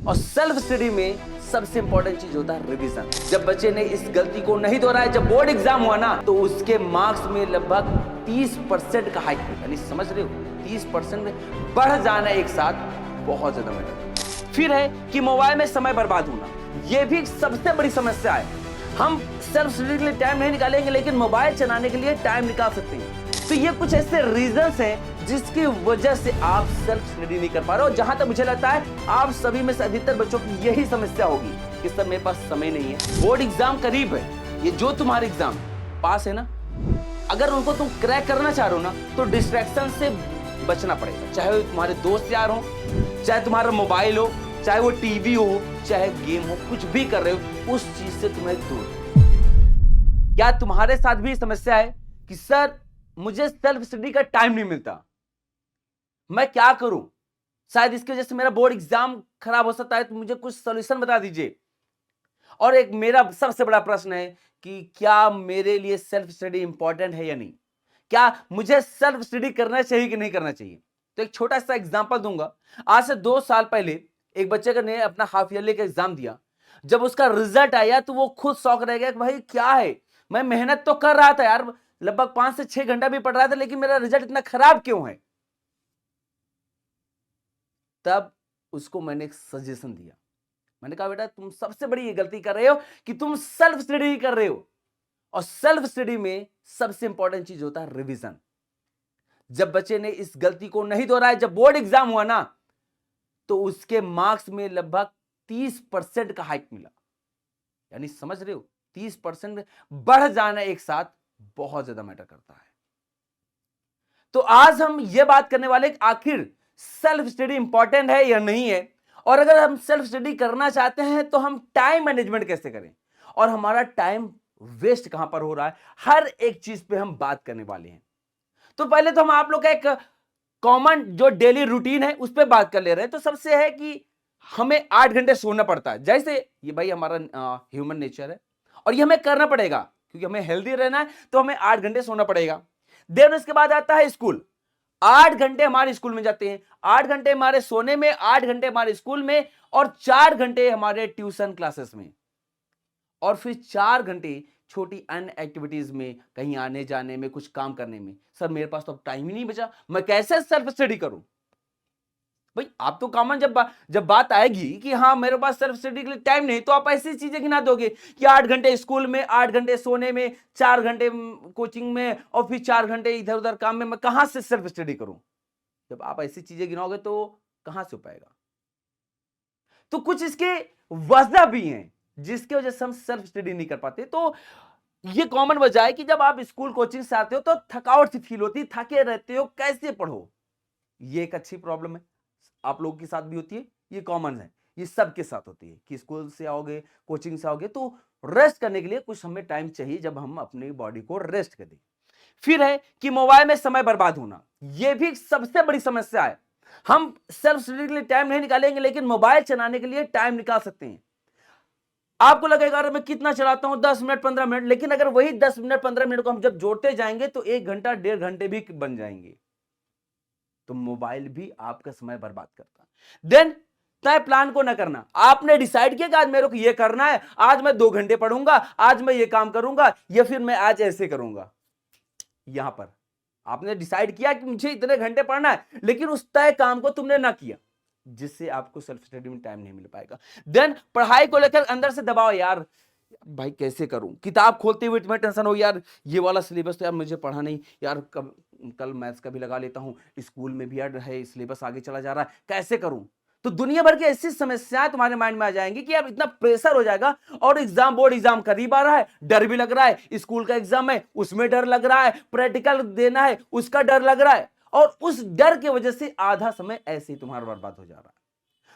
और self study में सबसे इंपॉर्टेंट चीज होता है रिवीजन। जब बच्चे ने इस गलती को नहीं दोहराया, जब बोर्ड एग्जाम हुआ ना, तो उसके मार्क्स में लगभग 30% का हाइक हुआ। यानी समझ रहे हो, 30% में बढ़ जाना एक साथ बहुत ज्यादा मैटर। फिर है कि मोबाइल में समय बर्बाद होना, यह भी सबसे बड़ी समस्या है। हम सेल्फ स्टडी के लिए टाइम नहीं निकालेंगे, लेकिन मोबाइल चलाने के लिए टाइम निकाल सकते हैं। तो ये कुछ ऐसे रीजंस हैं जिसकी वजह से आप सेल्फ स्टडी नहीं कर पा रहे हो। जहां तक मुझे लगता है आप सभी में से अधिकतर बच्चों की यही समस्या होगी कि सर मेरे पास समय नहीं है, बोर्ड एग्जाम करीब है, ये जो तुम्हारे एग्जाम पास है ना, अगर उनको तुम क्रैक करना चाह रहे हो ना, तो डिस्ट्रैक्शन से बचना पड़ेगा। चाहे वो तुम्हारे दोस्त यार हो, चाहे तुम्हारा मोबाइल हो, चाहे वो टीवी हो, चाहे गेम हो, कुछ भी कर रहे हो, उस चीज से तुम्हें दूर। क्या तुम्हारे साथ भी समस्या है कि सर मुझे सेल्फ स्टडी का टाइम नहीं मिलता, मैं क्या करूं, शायद इसकी वजह से मेरा बोर्ड एग्जाम खराब हो सकता है, तो मुझे कुछ सॉल्यूशन बता दीजिए। और एक मेरा सबसे बड़ा प्रश्न है कि क्या मेरे लिए सेल्फ स्टडी इंपॉर्टेंट है या नहीं, क्या मुझे सेल्फ स्टडी करना चाहिए कि नहीं करना चाहिए। तो एक छोटा सा एग्जांपल दूंगा। आज से 2 साल पहले एक बच्चे ने अपना हाफ ईयरली का एग्जाम दिया। जब उसका रिजल्ट आया तो वो खुद शॉक रह गया कि भाई क्या है, मैं मेहनत तो कर रहा था यार, लगभग 5 से 6 घंटा भी पढ़ रहा था, लेकिन मेरा रिजल्ट इतना खराब क्यों है। तब उसको मैंने एक सजेशन दिया। मैंने कहा बेटा तुम सबसे बड़ी ये गलती कर रहे हो कि तुम सेल्फ स्टडी कर रहे हो, और सेल्फ स्टडी में सबसे इंपॉर्टेंट चीज होता है रिवीजन। जब बच्चे ने इस गलती को नहीं दोहराया, जब बोर्ड एग्जाम हुआ ना, तो उसके मार्क्स में लगभग 30% का हाइक मिला। यानी समझ रहे हो, 30% बढ़ जाना एक साथ बहुत ज्यादा मैटर करता है। तो आज हम यह बात करने वाले कि आखिर सेल्फ स्टडी इंपॉर्टेंट है या नहीं है, और अगर हम सेल्फ स्टडी करना चाहते हैं तो हम टाइम मैनेजमेंट कैसे करें, और हमारा टाइम वेस्ट कहां पर हो रहा है, हर एक चीज पे हम बात करने वाले हैं। तो पहले तो हम आप लोग का एक कॉमन जो डेली रूटीन है उस पर बात कर ले रहे हैं। तो सबसे है कि हमें 8 घंटे सोना पड़ता है, जैसे ये भाई हमारा ह्यूमन नेचर है, और ये हमें करना पड़ेगा क्योंकि हमें हेल्दी रहना है, तो हमें 8 घंटे सोना पड़ेगा। देन उसके बाद आता है स्कूल, 8 घंटे हमारे स्कूल में जाते हैं, 8 घंटे हमारे सोने में, 8 घंटे हमारे स्कूल में, और 4 घंटे हमारे ट्यूशन क्लासेस में, और फिर 4 घंटे छोटी अन्य एक्टिविटीज में, कहीं आने जाने में, कुछ काम करने में। सर मेरे पास तो अब टाइम ही नहीं बचा, मैं कैसे सेल्फ स्टडी करूं। भाई आप तो कॉमन जब बात आएगी कि हाँ मेरे पास सेल्फ स्टडी के लिए टाइम नहीं, तो आप ऐसी चीजें गिना दोगे कि 8 घंटे स्कूल में, 8 घंटे सोने में, 4 घंटे कोचिंग में, और फिर 4 घंटे इधर उधर काम में, मैं कहां से सेल्फ स्टडी करूं। जब आप ऐसी चीजें गिनाओगे तो कहां से हो पाएगा। तो कुछ इसके वजह भी हैं जिसकी वजह से हम सेल्फ स्टडी नहीं कर पाते। तो ये कॉमन वजह है कि जब आप स्कूल कोचिंग से आते हो तो थकावट सी फील होती है, थके रहते हो, कैसे पढ़ो। ये एक अच्छी प्रॉब्लम है, आप लोगों के साथ भी होती है, ये कॉमन है, ये सबके साथ होती है कि स्कूल से आओगे, कोचिंग से आओगे, तो रेस्ट करने के लिए कुछ हमें टाइम चाहिए जब हम अपनी बॉडी को रेस्ट कर दें। फिर है कि मोबाइल में समय बर्बाद होना, यह भी सबसे बड़ी समस्या है। हम सेल्फ स्टडी के लिए टाइम नहीं निकालेंगे, लेकिन मोबाइल चलाने के लिए टाइम निकाल सकते हैं। आपको लगेगा अरे मैं कितना चलाता हूं, 10 मिनट 15 मिनट, लेकिन अगर वही 10 मिनट 15 मिनट को हम जब जोड़ते जाएंगे तो 1 घंटा 1.5 घंटे भी बन जाएंगे। तो मोबाइल भी आपका समय बर्बाद करता है। देन तय प्लान को ना करना, आपने डिसाइड किया कि आज मेरे को ये करना है, आज मैं 2 घंटे पढ़ूंगा, आज मैं ये काम करूंगा, या फिर मैं आज ऐसे करूंगा। यहां पर आपने डिसाइड किया कि मुझे इतने घंटे पढ़ना है, लेकिन उस तय काम को तुमने ना किया, जिससे आपको सेल्फ स्टडी में टाइम नहीं मिल पाएगा। देन पढ़ाई को लेकर अंदर से दबाव, यार भाई कैसे करूं, किताब खोलते हुए तुम्हें टेंशन हो, यार ये वाला सिलेबस तो यार मुझे पढ़ा नहीं, यार कल मैथ्स का भी लगा लेता हूं, स्कूल में भी यार है सिलेबस आगे चला जा रहा है, कैसे करूं। तो दुनिया भर की ऐसी समस्याएं तुम्हारे माइंड में आ जाएंगी कि यार इतना प्रेशर हो जाएगा, और एग्जाम बोर्ड एग्जाम करीब आ रहा है, डर भी लग रहा है, स्कूल का एग्जाम है उसमें डर लग रहा है, प्रैक्टिकल देना है उसका डर लग रहा है, और उस डर की वजह से आधा समय ऐसे ही तुम्हारा बर्बाद हो जा रहा है।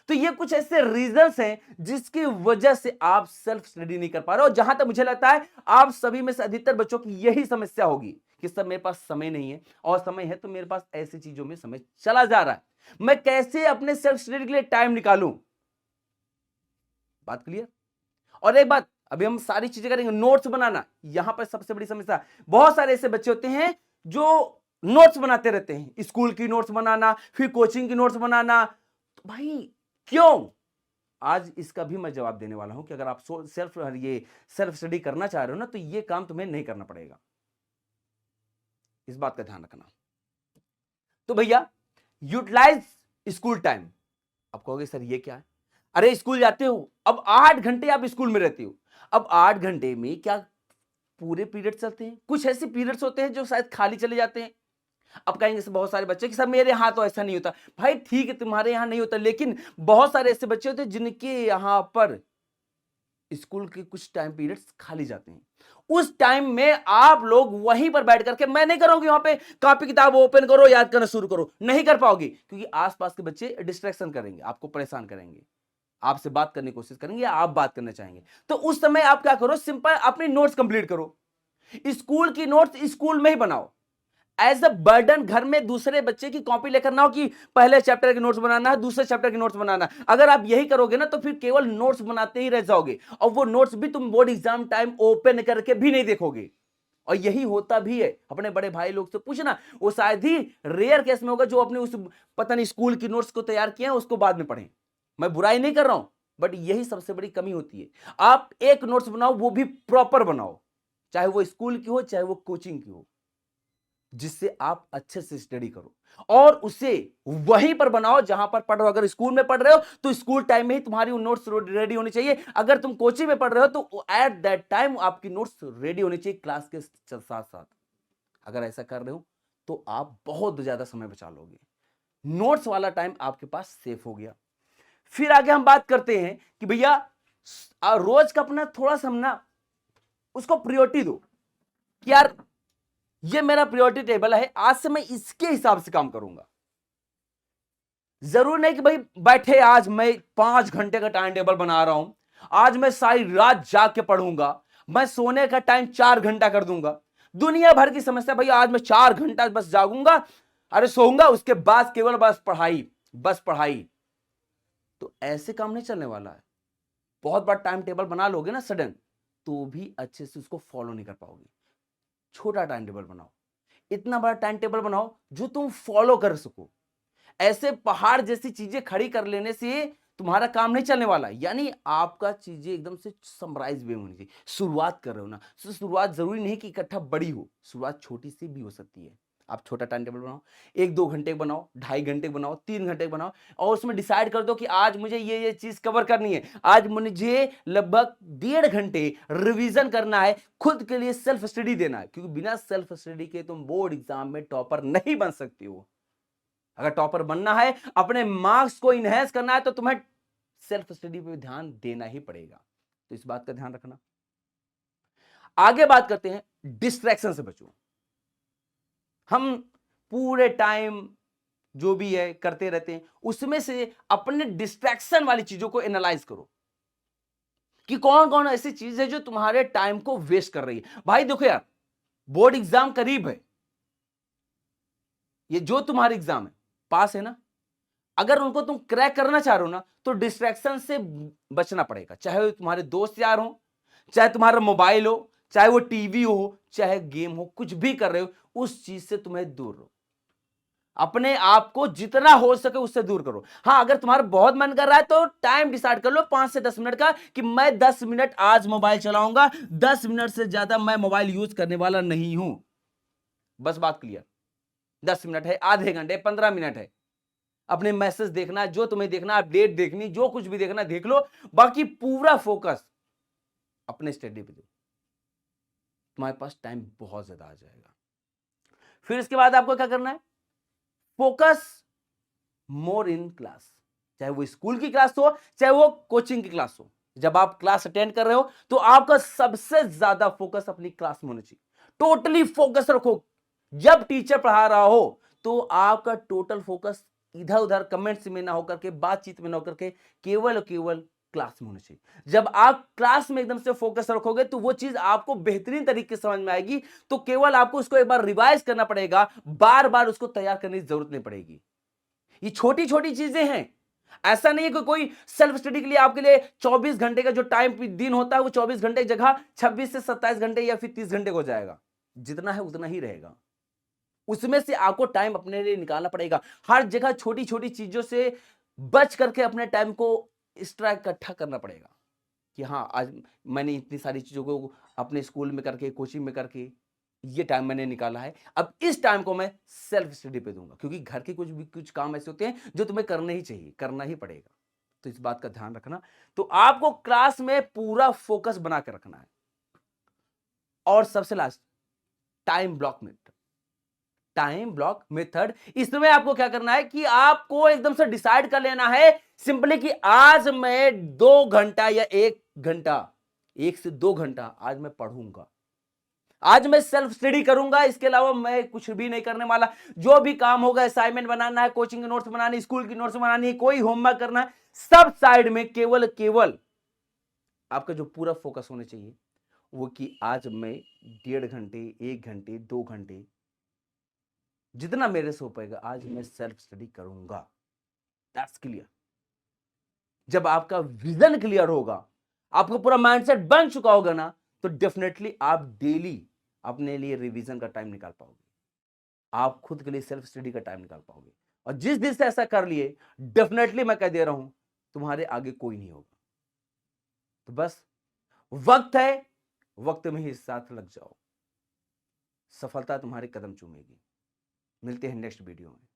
तो ये कुछ ऐसे रीजंस हैं जिसकी वजह से आप सेल्फ स्टडी नहीं कर पा रहे हो। जहां तक मुझे लगता है आप सभी में से अधिकतर बच्चों की यही समस्या होगी कि सर मेरे पास समय नहीं है, और समय है तो मेरे पास ऐसी चीजों में समय चला जा रहा है, मैं कैसे अपने सेल्फ स्टडी के लिए टाइम निकालूं। बात क्लियर। और एक बात, अभी हम सारी चीजें करेंगे, नोट्स बनाना, यहां पर सबसे बड़ी समस्या। बहुत सारे ऐसे बच्चे होते हैं जो नोट्स बनाते रहते हैं, स्कूल की नोट्स बनाना, फिर कोचिंग की नोट्स बनाना। तो भाई क्यों, आज इसका भी मैं जवाब देने वाला हूं कि अगर आप सेल्फ स्टडी करना चाह रहे हो ना, तो ये काम तुम्हें नहीं करना पड़ेगा। इस बात का ध्यान रखना। तो भैया, यूटिलाइज स्कूल टाइम। आप कहोगे सर ये क्या है? अरे स्कूल जाते हो, अब 8 घंटे आप स्कूल में रहते हो। अब 8 घंटे में क्या पूरे पीरियड चलते हैं? कुछ ऐसे पीरियड्स होते हैं जो शायद खाली चले जाते हैं। अब कहेंगे बहुत सारे बच्चे कि सर मेरे यहाँ तो ऐसा नहीं होता। भाई ठीक है, तुम्हारे यहाँ नहीं होता, लेकिन बहुत सारे ऐसे बच्चे होते हैं जिनके यहाँ पर स्कूल के कुछ टाइम पीरियड्स खाली जाते हैं। उस टाइम में आप लोग वहीं पर बैठ करके, मैं नहीं करूंगी वहां पे कॉपी किताब ओपन करो याद करना शुरू करो, नहीं कर पाओगे, क्योंकि आसपास के बच्चे डिस्ट्रैक्शन करेंगे, आपको परेशान करेंगे, आपसे बात करने की कोशिश करेंगे, आप बात करना चाहेंगे। तो उस समय आप क्या करो, सिंपल अपनी नोट्स कंप्लीट करो। स्कूल की नोट्स स्कूल में ही बनाओ। एज अ बर्डन घर में दूसरे बच्चे की कॉपी लेकर ना हो कि पहले चैप्टर के नोट्स बनाना है, दूसरे चैप्टर के नोट्स बनाना है। अगर आप यही करोगे ना, तो फिर केवल नोट्स बनाते ही रह जाओगे, और वो नोट्स भी तुम बोर्ड एग्जाम टाइम ओपन करके भी नहीं देखोगे। और यही होता भी है। अपने बड़े भाई लोग से पूछना, वो शायद ही रेयर केस में होगा जो अपने उस पता नहीं स्कूल की नोट्स को तैयार किया है उसको बाद में पढ़ें। मैं बुराई नहीं कर रहा हूं, बट यही सबसे बड़ी कमी होती है। आप एक नोट्स बनाओ, वो भी प्रॉपर बनाओ, चाहे वो स्कूल की हो चाहे वो कोचिंग की हो, जिससे आप अच्छे से स्टडी करो, और उसे वहीं पर बनाओ जहां पर पढ़ रहे हो। अगर स्कूल में पढ़ रहे हो तो स्कूल टाइम में ही तुम्हारी नोट्स रेडी होनी चाहिए। अगर तुम कोचिंग में पढ़ रहे हो तो एट दैट टाइम आपकी नोट्स रेडी होनी चाहिए क्लास के साथ साथ। अगर ऐसा कर रहे हो तो आप बहुत ज्यादा समय बचा लोगे। नोट्स वाला टाइम आपके पास सेफ हो गया। फिर आगे हम बात करते हैं कि भैया रोज का अपना थोड़ा सा ना उसको प्रायोरिटी दो कि यार ये मेरा प्रायोरिटी टेबल है, आज से मैं इसके हिसाब से काम करूंगा। जरूर नहीं कि भाई बैठे आज मैं 5 घंटे का टाइम टेबल बना रहा हूं, आज मैं सारी रात जाग के पढ़ूंगा, मैं सोने का टाइम 4 घंटा कर दूंगा। दुनिया भर की समस्या, भाई आज मैं 4 घंटा बस जागूंगा, अरे सोऊंगा, उसके बाद केवल बस पढ़ाई, बस पढ़ाई। तो ऐसे काम नहीं चलने वाला है। बहुत बड़ा टाइम टेबल बना लोगे ना सडन, तो भी अच्छे से उसको फॉलो नहीं कर पाओगे। छोटा टाइम टेबल बनाओ, इतना बड़ा टाइम टेबल बनाओ जो तुम फॉलो कर सको। ऐसे पहाड़ जैसी चीजें खड़ी कर लेने से तुम्हारा काम नहीं चलने वाला। यानी आपका चीजें एकदम से समराइज वे में होनी चाहिए। शुरुआत कर रहे हो ना, तो शुरुआत जरूरी नहीं कि इकट्ठा बड़ी हो, शुरुआत छोटी सी भी हो सकती है। आप छोटा टाइम टेबल बनाओ, 1-2 घंटे बनाओ, 2.5 घंटे बनाओ, 3 घंटे बनाओ, और उसमें डिसाइड कर दो कि आज मुझे ये चीज कवर करनी है। आज मुझे लगभग 1.5 घंटे रिवीजन करना है, खुद के लिए सेल्फ स्टडी देना है, क्योंकि बिना सेल्फ स्टडी के तुम बोर्ड एग्जाम में टॉपर नहीं बन सकती हो। अगर टॉपर बनना है, अपने मार्क्स को इनहेंस करना है, तो तुम्हें सेल्फ स्टडी पे ध्यान देना ही पड़ेगा। तो इस बात का ध्यान रखना। आगे बात करते हैं, डिस्ट्रैक्शन से बचो। हम पूरे टाइम जो भी है करते रहते हैं, उसमें से अपने डिस्ट्रैक्शन वाली चीजों को एनालाइज करो कि कौन कौन ऐसी चीज है जो तुम्हारे टाइम को वेस्ट कर रही है। भाई देखो यार, बोर्ड एग्जाम करीब है, ये जो तुम्हारे एग्जाम है पास है ना, अगर उनको तुम क्रैक करना चाह रहे हो ना, तो डिस्ट्रैक्शन से बचना पड़ेगा। चाहे वो तुम्हारे दोस्त यार हो, चाहे तुम्हारा मोबाइल हो, चाहे वो टीवी हो, चाहे गेम हो, कुछ भी कर रहे हो, उस चीज से तुम्हें दूर रहो। अपने आप को जितना हो सके उससे दूर करो। हां, अगर तुम्हारा बहुत मन कर रहा है तो टाइम डिसाइड कर लो 5 से 10 मिनट का, कि मैं 10 मिनट आज मोबाइल चलाऊंगा, 10 मिनट से ज्यादा मैं मोबाइल यूज करने वाला नहीं हूं। बस बात क्लियर। 10 मिनट है, आधे घंटे, 15 मिनट है, अपने मैसेज देखना, जो तुम्हें देखना, अपडेट देखनी, जो कुछ भी देखना देख लो, बाकी पूरा फोकस अपने स्टडी पे दो। तुम्हारे पास टाइम बहुत ज्यादा आ जाएगा। फिर इसके बाद आपको क्या करना है, फोकस मोर इन क्लास। चाहे वो स्कूल की क्लास हो, चाहे वो कोचिंग की क्लास हो, जब आप क्लास अटेंड कर रहे हो तो आपका सबसे ज्यादा फोकस अपनी क्लास में होना चाहिए। टोटली फोकस रखो। जब टीचर पढ़ा रहा हो तो आपका टोटल फोकस इधर उधर कमेंट्स में ना होकर के, बातचीत में ना होकर के, केवल केवल क्लास में होना चाहिए। जब आप क्लास में एकदम से फोकस रखोगे तो वो चीज आपको बेहतरीन तरीके से समझ में आएगी। तो केवल आपको उसको एक बार रिवाइज करना पड़ेगा, बार बार उसको तैयार करने की जरूरत नहीं पड़ेगी। ये छोटी छोटी चीजें हैं। ऐसा नहीं है कि कोई सेल्फ स्टडी के लिए आपके लिए 24 घंटे का जो टाइम दिन होता है वो 24 घंटे की जगह 26 से 27 घंटे या फिर 30 घंटे हो जाएगा। जितना है उतना ही रहेगा। उसमें से आपको टाइम अपने लिए निकालना पड़ेगा। हर जगह छोटी छोटी चीजों से बच करके अपने टाइम को एक्स्ट्रा इकट्ठा करना पड़ेगा कि हाँ, आज मैंने इतनी सारी चीज़ों को अपने स्कूल में करके, कोचिंग में करके, ये टाइम मैंने निकाला है। अब इस टाइम को मैं सेल्फ स्टडी पे दूँगा, क्योंकि घर के कुछ काम ऐसे होते हैं जो तुम्हें करने ही चाहिए, करना ही पड़ेगा। तो इस बात का ध्यान रखना। तो आपको क्लास में पूरा फोकस बना के रखना है। और सबसे last, time block method. Time block method, इसमें आपको क्या करना है कि आपको एकदम से डिसाइड कर लेना है सिंपली कि आज मैं 2 घंटा या 1 घंटा, 1 से 2 घंटा आज मैं पढ़ूंगा, आज मैं सेल्फ स्टडी करूंगा, इसके अलावा मैं कुछ भी नहीं करने वाला। जो भी काम होगा, असाइनमेंट बनाना है, कोचिंग की नोट्स बनानी, स्कूल की नोट्स बनानी है, कोई होमवर्क करना है, सब साइड में केवल आपका जो पूरा फोकस होना चाहिए वो कि आज मैं 1.5 घंटे, 1 घंटे, 2 घंटे, जितना मेरे से हो पाएगा आज मैं सेल्फ स्टडी करूंगा। That's clear. जब आपका विजन क्लियर होगा, आपका पूरा माइंडसेट बन चुका होगा ना, तो डेफिनेटली आप डेली अपने लिए रिवीजन का टाइम निकाल पाओगे, आप खुद के लिए सेल्फ स्टडी का टाइम निकाल पाओगे। और जिस दिन से ऐसा कर लिए, डेफिनेटली मैं कह दे रहा हूं, तुम्हारे आगे कोई नहीं होगा। तो बस वक्त है, वक्त में ही साथ लग जाओ, सफलता तुम्हारे कदम चूमेगी। मिलते हैं नेक्स्ट वीडियो में।